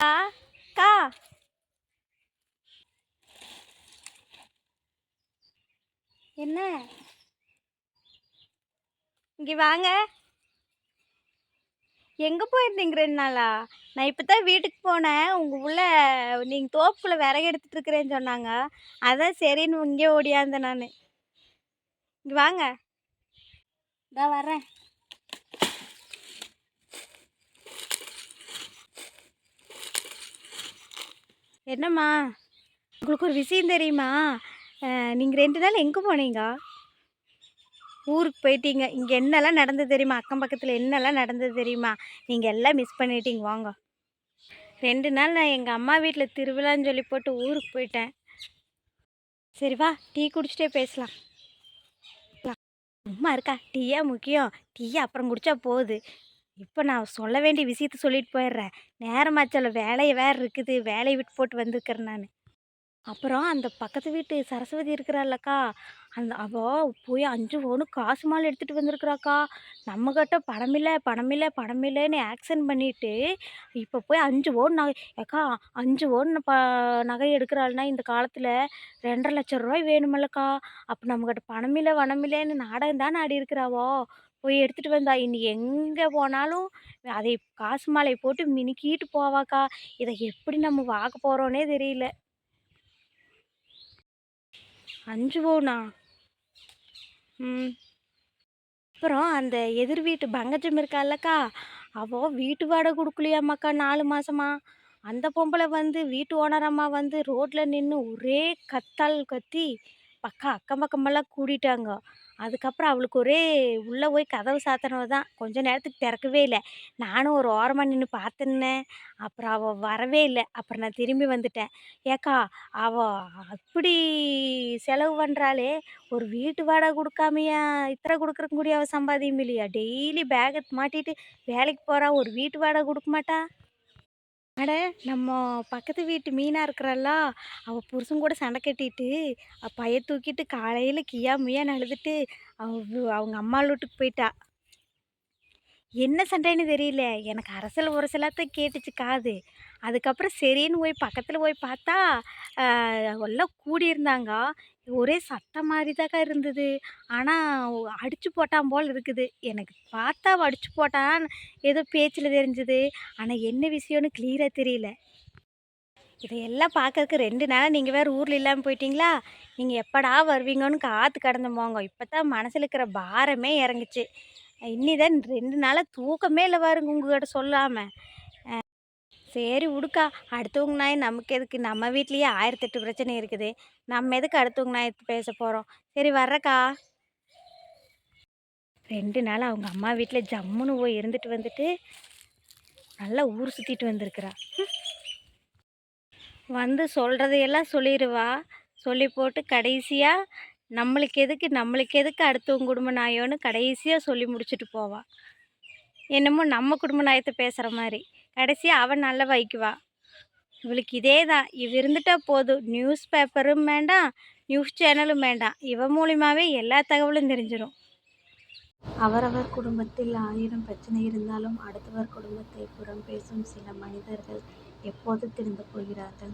அக்கா அக்கா, என்ன இங்கே வாங்க. எங்கே போயிருந்தீங்க 2 நாளா? நான் இப்போ தான் வீட்டுக்கு போனேன். உங்கள் உள்ள நீங்கள் தோப்புக்குள்ளே விறகு எடுத்துட்டு இருக்கிறேன்னு சொன்னாங்க. அதான் சரின்னு இங்கே ஓடியாந்தேன் நான். இங்கே வாங்க. இதா வர்றேன். என்னம்மா, உங்களுக்கு ஒரு விஷயம் தெரியுமா? நீங்கள் 2 நாள் எங்கே போனீங்க? ஊருக்கு போயிட்டீங்க. இங்கே என்னெல்லாம் நடந்தது தெரியுமா? அக்கம் பக்கத்தில் என்னெல்லாம் நடந்தது தெரியுமா? நீங்கள் எல்லாம் மிஸ் பண்ணிட்டீங்க. வாங்க. 2 நாள் நான் எங்கள் அம்மா வீட்டில் திருவிழான்னு சொல்லி போட்டு ஊருக்கு போயிட்டேன். சரி வா, டீ குடிச்சிட்டே பேசலாம். சும்மா இருக்கா? டீயா முக்கியம்? டீயை அப்புறம் குடித்தா போகுது. இப்போ நான் சொல்ல வேண்டிய விஷயத்த சொல்லிட்டு போயிடுறேன். நேரமாச்சல, வேலையை வேறு இருக்குது. வேலையை விட்டு போட்டு வந்திருக்கிறேன் நான். அப்புறம் அந்த பக்கத்து வீட்டு சரஸ்வதி இருக்கிறாள்லக்கா, அவள் போய் 5 பவுனு காசு மாலை எடுத்துகிட்டு வந்திருக்கிறாக்கா. நம்மக்கிட்ட பணமில்லை பணமில்லை பணமில்லைன்னு ஆக்ஷன் பண்ணிட்டு, இப்போ போய் 5 பவுன் நகை. ஏக்கா, 5 பவுன் நகை எடுக்கிறாள்னா இந்த காலத்தில் 2,50,000 வேணுமில்லக்கா. அப்போ நம்மக்கிட்ட பணமில்லை பணமில்லைன்னு நாடகம் தானே ஆடி இருக்கிறாவோ. போய் எடுத்துகிட்டு வந்தா. இனி எங்கே போனாலும் அதை காசு மாலை போட்டு மினுக்கிட்டு போவாக்கா. இதை எப்படி நம்ம பார்க்க போகிறோன்னே தெரியல. 5 பவுனா? ம். அப்புறம் அந்த எதிர் வீட்டு பங்கஜம் இருக்கால்லக்கா, அவள் வீட்டு வாடகை கொடுக்கலையாம்மாக்கா 4 மாசமா. அந்த பொம்பளை வந்து வீட்டு ஓனரம்மா வந்து ரோட்டில் நின்று ஒரே கத்தால் கத்தி அக்கம் பக்கமெல்லாம் கூட்டிட்டாங்க. அதுக்கப்புறம் அவளுக்கு ஒரே உள்ளே போய் கதவு சாத்தினவ தான். கொஞ்ச நேரத்துக்கு திறக்கவே இல்லை. நானும் ஒரு ஓரமாக நின்று பார்த்துன்னேன். அப்புறம் அவள் வரவே இல்லை. அப்புறம் நான் திரும்பி வந்துட்டேன். ஏக்கா, அவள் அப்படி செலவு பண்ணுறாளே, ஒரு வீட்டு வாடகை கொடுக்காமையா இத்தனை கொடுக்குறக்கு கூடிய அவள் சம்பாதியம் இல்லையா? டெய்லி பேக்கை மாட்டிட்டு வேலைக்கு போகிறா, ஒரு வீட்டு வாடகை கொடுக்க மாட்டா. அட, நம்ம பக்கத்து வீட்டு மீனா இருக்கிறாளா, அவள் புருஷன் கூட சண்டை கட்டிட்டு பைய தூக்கிட்டு காலையில் கியா முயான்னு அழுதுட்டு அவங்க அம்மா வீட்டுக்கு போயிட்டா. என்ன சண்டைன்னு தெரியல. எனக்கு அரசல் உரசலாத்தான் கேட்டுச்சு காது. அதுக்கப்புறம் சரின்னு போய் பக்கத்தில் போய் பார்த்தா எல்லாம் கூடியிருந்தாங்க. ஒரே சத்தம் மாதிரி தாக்கா இருந்தது. ஆனால் அடித்து போட்டான் போல் இருக்குது. எனக்கு பார்த்தா அவ அடித்து போட்டான் ஏதோ பேச்சில் தெரிஞ்சுது. ஆனால் என்ன விஷயம்னு கிளியராக தெரியல. இதையெல்லாம் பார்க்கறதுக்கு 2 நாளாக நீங்கள் வேறு ஊரில் இல்லாமல் போயிட்டீங்களா? நீங்கள் எப்படா வருவீங்கன்னு காத்து கடந்து போங்க. இப்போ தான் மனசில் இருக்கிற பாரமே இறங்குச்சு. இன்னிதான் 2 நாளாக தூக்கமே இல்லை பாருங்க உங்ககிட்ட சொல்லாமல். சரி விடுக்கா, அடுத்தவங்க நாய் நமக்கு எதுக்கு? நம்ம வீட்லேயே 1008 பிரச்சனை இருக்குது. நம்ம எதுக்கு அடுத்தவங்க நாய் பேச போகிறோம்? சரி வர்றக்கா. 2 நாள் அவங்க அம்மா வீட்டில் ஜம்முன்னு போய் இருந்துட்டு வந்துட்டு நல்லா ஊர் சுற்றிட்டு வந்திருக்கிறா. வந்து சொல்கிறதையெல்லாம் சொல்லிடுவா. சொல்லி போட்டு கடைசியாக நம்மளுக்கு எதுக்கு அடுத்தவங்க குடும்ப நாயோன்னு கடைசியாக சொல்லி முடிச்சுட்டு போவாள். என்னமோ நம்ம குடும்ப நாயத்தை பேசுகிற மாதிரி. கடைசியாக அவன் நல்ல வைக்குவா. இவளுக்கு இதே தான். இவ இருந்துட்டால் போதும். நியூஸ் பேப்பரும் வேண்டாம், நியூஸ் சேனலும் வேண்டாம். இவ மூலியமாகவே எல்லா தகவலும் தெரிஞ்சிடும். அவரவர் குடும்பத்தில் 1000 பிரச்சனை இருந்தாலும் அடுத்தவர் குடும்பத்தை புறம் பேசும் சில மனிதர்கள் எப்போது திருந்த போகிறார்கள்?